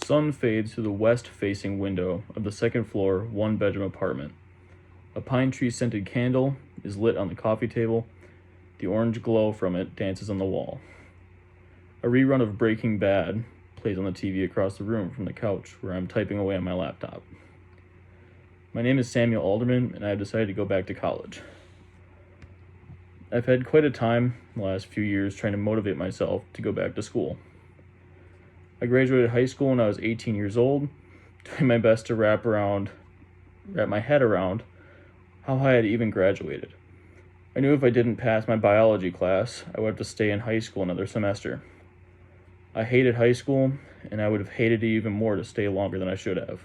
Sun fades through the west-facing window of the second-floor, one-bedroom apartment. A pine tree-scented candle is lit on the coffee table. The orange glow from it dances on the wall. A rerun of Breaking Bad plays on the TV across the room from the couch where I'm typing away on my laptop. My name is Samuel Alderman, and I have decided to go back to college. I've had quite a time in the last few years trying to motivate myself to go back to school. I graduated high school when I was 18 years old, doing my best to wrap my head around how I had even graduated. I knew if I didn't pass my biology class, I would have to stay in high school another semester. I hated high school, and I would have hated it even more to stay longer than I should have.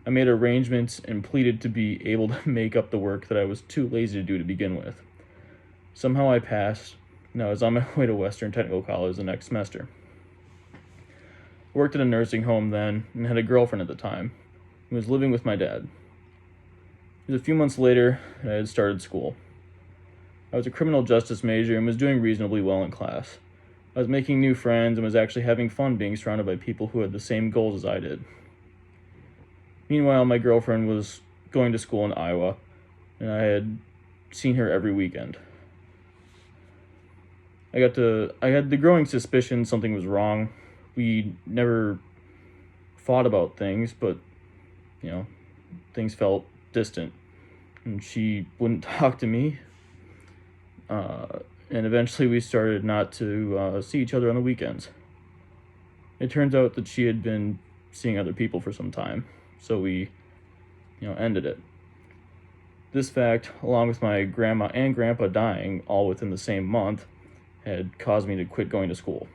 I made arrangements and pleaded to be able to make up the work that I was too lazy to do to begin with. Somehow I passed, and I was on my way to Western Technical College the next semester. I worked at a nursing home then and had a girlfriend at the time who was living with my dad. It was a few months later that I had started school. I was a criminal justice major and was doing reasonably well in class. I was making new friends and was actually having fun being surrounded by people who had the same goals as I did. Meanwhile, my girlfriend was going to school in Iowa, and I had seen her every weekend. I had the growing suspicion something was wrong. We never fought about things, but, things felt distant. And she wouldn't talk to me. And eventually we started not to see each other on the weekends. It turns out that she had been seeing other people for some time, so we, ended it. This fact, along with my grandma and grandpa dying all within the same month, had caused me to quit going to school.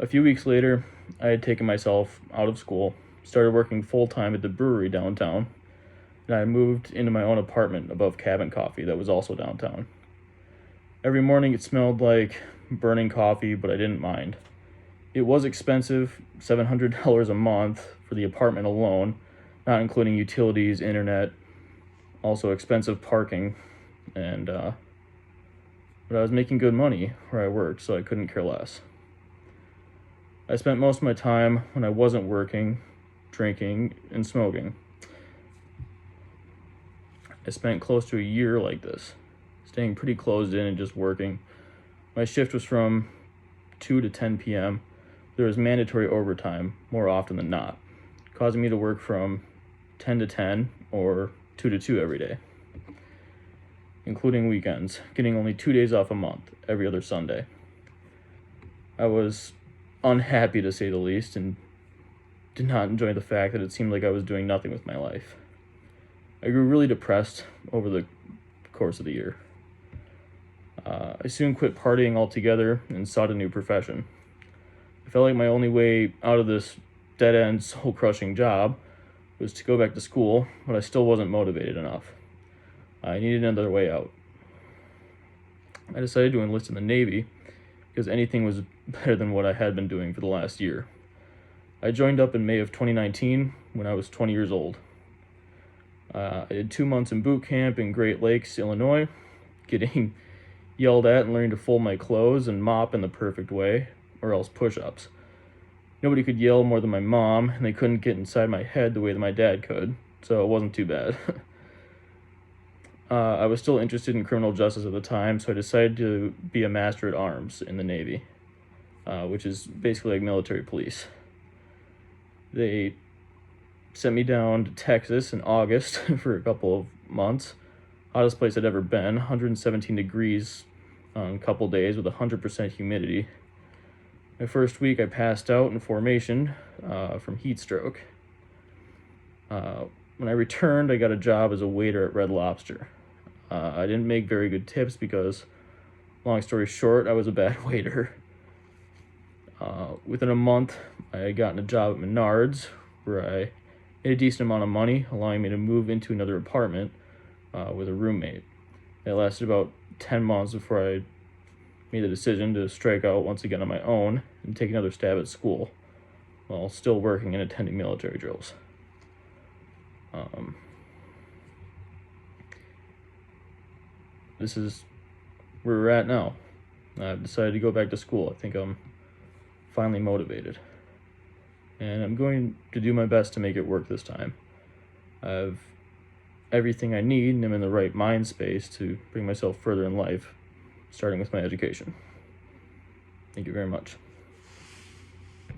A few weeks later, I had taken myself out of school, started working full-time at the brewery downtown, and I moved into my own apartment above Cabin Coffee that was also downtown. Every morning it smelled like burning coffee, but I didn't mind. It was expensive, $700 a month for the apartment alone, not including utilities, internet, also expensive parking, but I was making good money where I worked, so I couldn't care less. I spent most of my time when I wasn't working, drinking, and smoking. I spent close to a year like this, staying pretty closed in and just working. My shift was from 2 to 10 p.m. There was mandatory overtime more often than not, causing me to work from 10 to 10 or 2 to 2 every day, including weekends, getting only 2 days off a month, every other Sunday. I was unhappy to say the least and did not enjoy the fact that it seemed like I was doing nothing with my life. I grew really depressed over the course of the year. I soon quit partying altogether and sought a new profession. I felt like my only way out of this dead-end, soul-crushing job was to go back to school, but I still wasn't motivated enough. I needed another way out. I decided to enlist in the Navy because anything was better than what I had been doing for the last year. I joined up in May of 2019 when I was 20 years old. I did 2 months in boot camp in Great Lakes, Illinois, getting yelled at and learning to fold my clothes and mop in the perfect way, or else push-ups. Nobody could yell more than my mom, and they couldn't get inside my head the way that my dad could, so it wasn't too bad. I was still interested in criminal justice at the time, so I decided to be a master at arms in the Navy, which is basically like military police. They sent me down to Texas in August for a couple of months. Hottest place I'd ever been, 117 degrees on a couple days with 100% humidity. My first week I passed out in formation from heat stroke. When I returned, I got a job as a waiter at Red Lobster. I didn't make very good tips because, long story short, I was a bad waiter. Within a month, I had gotten a job at Menards, where I made a decent amount of money, allowing me to move into another apartment with a roommate. It lasted about 10 months before I made the decision to strike out once again on my own and take another stab at school, while still working and attending military drills. This is where we're at now. I've decided to go back to school. I think I'm finally motivated. And I'm going to do my best to make it work this time. I have everything I need and I'm in the right mind space to bring myself further in life, starting with my education. Thank you very much.